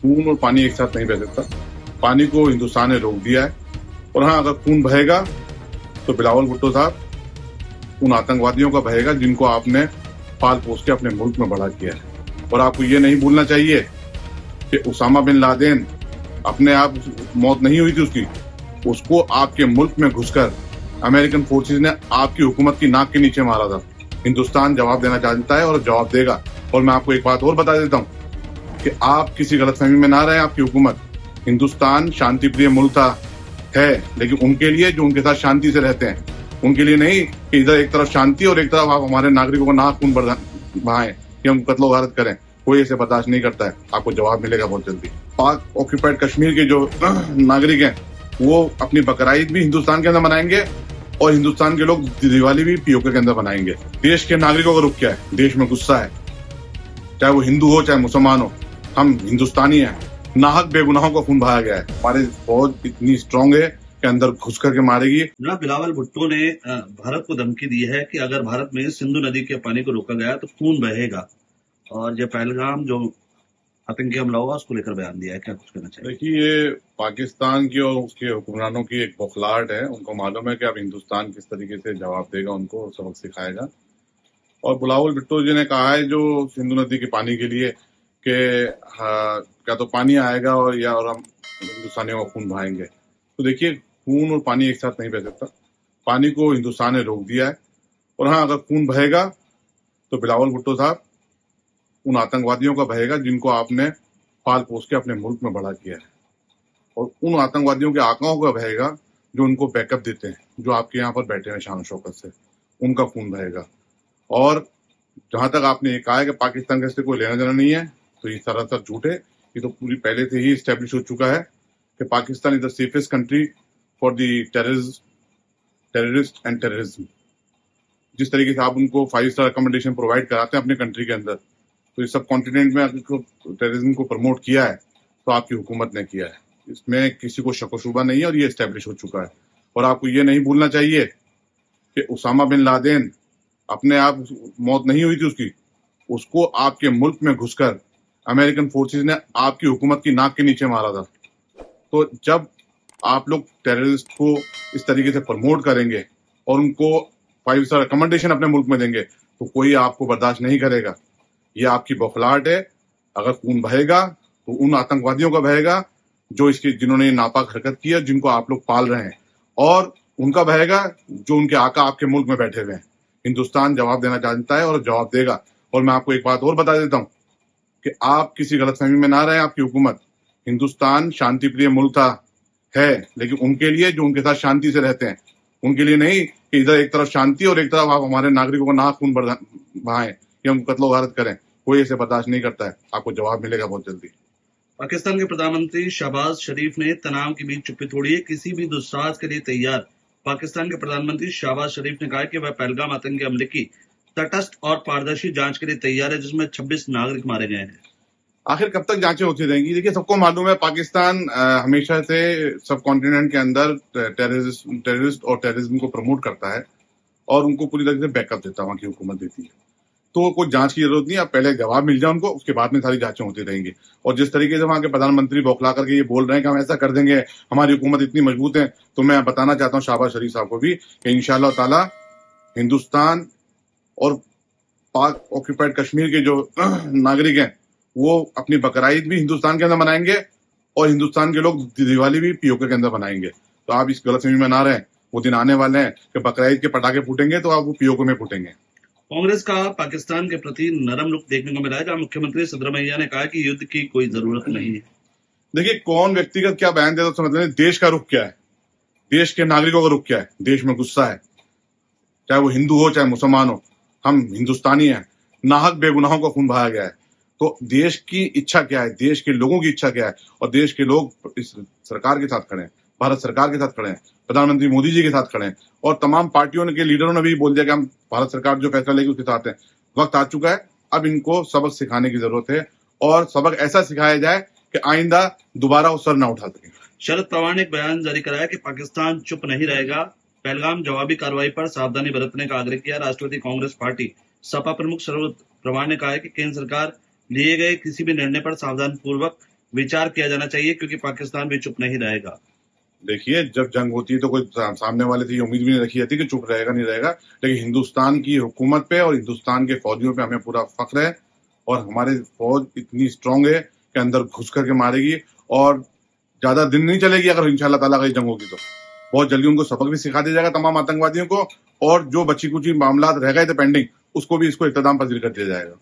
खून और पानी एक साथ नहीं बह सकता। पानी को हिंदुस्तान ने रोक दिया है। और हाँ, अगर खून बहेगा तो बिलावल भुट्टो साहब उन आतंकवादियों का बहेगा जिनको आपने पाल पोस के अपने मुल्क में बड़ा किया है। और आपको ये नहीं भूलना चाहिए कि उसामा बिन लादेन अपने आप मौत नहीं हुई थी उसको आपके मुल्क में घुसकर अमेरिकन फोर्सेस ने आपकी हुकूमत की नाक के नीचे मारा था। हिंदुस्तान जवाब देना जानता है और जवाब देगा। और मैं आपको एक बात और बता देता हूँ कि आप किसी गलतफहमी में ना रहें। आपकी हुकूमत, हिंदुस्तान शांति प्रिय मुल्क है, लेकिन उनके लिए जो उनके साथ शांति से रहते हैं, उनके लिए नहीं कि इधर एक तरफ शांति और एक तरफ आप हमारे नागरिकों को ना खून बहाएं कि हम कत्लो गारत करें। कोई ऐसे बर्दाश्त नहीं करता है। आपको जवाब मिलेगा बहुत जल्दी। पाक ऑक्यूपाइड कश्मीर के जो नागरिक हैं वो अपनी बकरीद भी हिंदुस्तान के अंदर मनाएंगे और हिंदुस्तान के लोग दिवाली भी पीओके के अंदर मनाएंगे। देश के नागरिकों का रुख क्या है? देश में गुस्सा है, चाहे वो हिंदू हो चाहे मुसलमान हो। हम हिंदुस्तानी हैं। नाहक बेगुनाहों का खून बहाया गया है। हमारी फौज इतनी स्ट्रांग है कि अंदर घुस करके मारेगी। जनाब बिलावल भुट्टो ने भारत को धमकी दी है कि अगर भारत में सिंधु नदी के पानी को रोका गया तो खून बहेगा, और ये पहलगाम जो आतंकी हमला हुआ उसको लेकर बयान दिया है। क्या कुछ कहना चाहिए? देखिए, ये पाकिस्तान की और उसके हुक्मरानों की एक बौखलाहट है। उनको मालूम है कि अब हिंदुस्तान किस तरीके से जवाब देगा, उनको सबक सिखाएगा। और बिलावल भुट्टो जी ने कहा है जो सिंधु नदी के पानी के लिए कि क्या तो पानी आएगा और हम हिंदुस्तानियों का खून बहाएंगे। तो देखिए, खून और पानी एक साथ नहीं बह सकता। पानी को हिंदुस्तान ने रोक दिया है। और हाँ, अगर खून बहेगा तो बिलावल भुट्टो साहब उन आतंकवादियों का बहेगा जिनको आपने पाल पोस के अपने मुल्क में बड़ा किया है। और उन आतंकवादियों के आकाओं का बहेगा जो उनको बैकअप देते हैं, जो आपके यहाँ पर बैठे हैं शान शौकत से, उनका खून बहेगा। और जहां तक आपने ये कहा है कि पाकिस्तान का इससे कोई लेना देना नहीं है, तो ये सरासर झूठ है। ये तो पूरी पहले से ही स्टैब्लिश हो चुका है कि Pakistan is the safest country for the terrorist and terrorism. जिस तरीके से आप उनको 5 स्टार अकोमोडेशन प्रोवाइड कराते हैं अपने कंट्री के अंदर, तो इस सब कॉन्टिनेंट में आपको टेररिज्म को प्रमोट किया है तो आपकी हुकूमत ने किया है। इसमें किसी को शक व शुबा नहीं है और ये एस्टेब्लिश हो चुका है। और आपको ये नहीं भूलना चाहिए कि उसामा बिन लादेन अपने आप मौत नहीं हुई थी उसको आपके मुल्क में घुसकर अमेरिकन फोर्सेस ने आपकी हुकूमत की नाक के नीचे मारा था। तो जब आप लोग टेररिस्ट को इस तरीके से प्रमोट करेंगे और उनको 5 स्टार अकोमोडेशन अपने मुल्क में देंगे तो कोई आपको बर्दाश्त नहीं करेगा। ये आपकी बौखलाहट है। अगर खून बहेगा तो उन आतंकवादियों का बहेगा जिन्होंने ये नापाक हरकत की है, जिनको आप लोग पाल रहे हैं, और उनका बहेगा जो उनके आका आपके मुल्क में बैठे हुए हैं। हिंदुस्तान जवाब देना जानता है और जवाब देगा। और मैं आपको एक बात और बता देता हूँ कि आप किसी गलतफहमी में ना रहें। आपकी हुकूमत, हिंदुस्तान शांति प्रिय मुल्क है, लेकिन उनके लिए जो उनके साथ शांति से रहते हैं, उनके लिए नहीं कि इधर एक तरफ शांति और एक तरफ आप हमारे नागरिकों को ना खून बहाएं कि हम कत्लो गारत करें। कोई ऐसे बर्दाश्त नहीं करता है। आपको जवाब मिलेगा बहुत जल्दी। पाकिस्तान के प्रधानमंत्री शहबाज शरीफ ने तनाव के बीच चुप्पी तोड़ी है। किसी भी दुस्साहस के लिए तैयार। पाकिस्तान के प्रधानमंत्री शहबाज शरीफ ने कहा कि वह पहलगाम आतंकी हमले की तटस्थ और पारदर्शी जांच के लिए तैयार है, जिसमें 26 नागरिक मारे गए हैं। आखिर कब तक जांचें होती रहेंगी? देखिए, सबको मालूम है पाकिस्तान हमेशा से सब कॉन्टिनेंट के अंदर टेररिस्ट और टेररिज्म को प्रमोट करता है और उनको पूरी तरह से बैकअप देता है, वहां की हुकूमत देती है। तो कोई जांच की जरूरत नहीं है। आप पहले जवाब मिल जाए उनको, उसके बाद में सारी जांचें होती रहेंगी। और जिस तरीके से वहां के प्रधानमंत्री बौखला करके ये बोल रहे हैं कि हम ऐसा कर देंगे, हमारी हुकूमत इतनी मजबूत है, तो मैं बताना चाहता हूँ शहबाज शरीफ साहब को भी कि इंशाअल्लाह ताला हिंदुस्तान और पाक ऑक्यूपाइड कश्मीर के जो नागरिक हैं वो अपनी बकरीद भी हिंदुस्तान के अंदर मनाएंगे और हिंदुस्तान के लोग दिवाली भी पीओके के अंदर मनाएंगे। तो आप इस गलतफहमी में ना रहें। वो दिन आने वाले हैं कि बकरीद के पटाखे फूटेंगे तो आप वो पीओके में फूटेंगे। कांग्रेस का पाकिस्तान के प्रति नरम रुख देखने को मिला है, जहां मुख्यमंत्री सिद्धरमैया ने कहा कि युद्ध की कोई जरूरत नहीं है। देखिए, कौन व्यक्तिगत क्या बयान देता समझ लें। देश का रुख क्या है, देश के नागरिकों का रुख क्या है? देश में गुस्सा है, चाहे वो हिंदू हो चाहे मुसलमान हो। हम हिंदुस्तानी हैं। नाहक बेगुनाहों का खून बहाया गया है। तो देश की इच्छा क्या है, देश के लोगों की इच्छा क्या है? और देश के लोग इस सरकार के साथ खड़े हैं, भारत सरकार के साथ खड़े हैं, प्रधानमंत्री मोदी जी के साथ खड़े हैं। और तमाम पार्टियों के लीडरों ने भी बोल दिया कि हम भारत सरकार जो फैसला लेगी उसके साथ हैं। वक्त आ चुका है, अब इनको सबक सिखाने की जरूरत है और सबक ऐसा सिखाया जाए कि आइंदा दोबारा वो सर ना उठा सके। शरद पवार ने एक बयान जारी कराया कि पाकिस्तान चुप नहीं रहेगा। पहलगाम जवाबी कार्रवाई पर सावधानी बरतने का आग्रह किया। राष्ट्रवादी कांग्रेस पार्टी सपा प्रमुख शरद पवार ने कहा है कि केंद्र सरकार लिए गए किसी भी निर्णय पर सावधान पूर्वक विचार किया जाना चाहिए, क्योंकि पाकिस्तान भी चुप नहीं रहेगा। देखिए, जब जंग होती है तो कोई सामने वाले से ये उम्मीद भी नहीं रखी जाती कि चुप रहेगा नहीं रहेगा, लेकिन हिंदुस्तान की हुकूमत पे और हिंदुस्तान के फौजियों पे हमें पूरा फख्र है और हमारी फौज इतनी स्ट्रांग है कि अंदर घुस करके मारेगी और ज्यादा दिन नहीं चलेगी। अगर इंशाल्लाह ताला कहीं जंग होगी तो बहुत जल्दी उनको सबक भी सिखा दिया जाएगा तमाम आतंकवादियों को, और जो बची कुची मामला रह गए थे पेंडिंग उसको भी इसको इख्तिताम पजीर कर दिया जाएगा।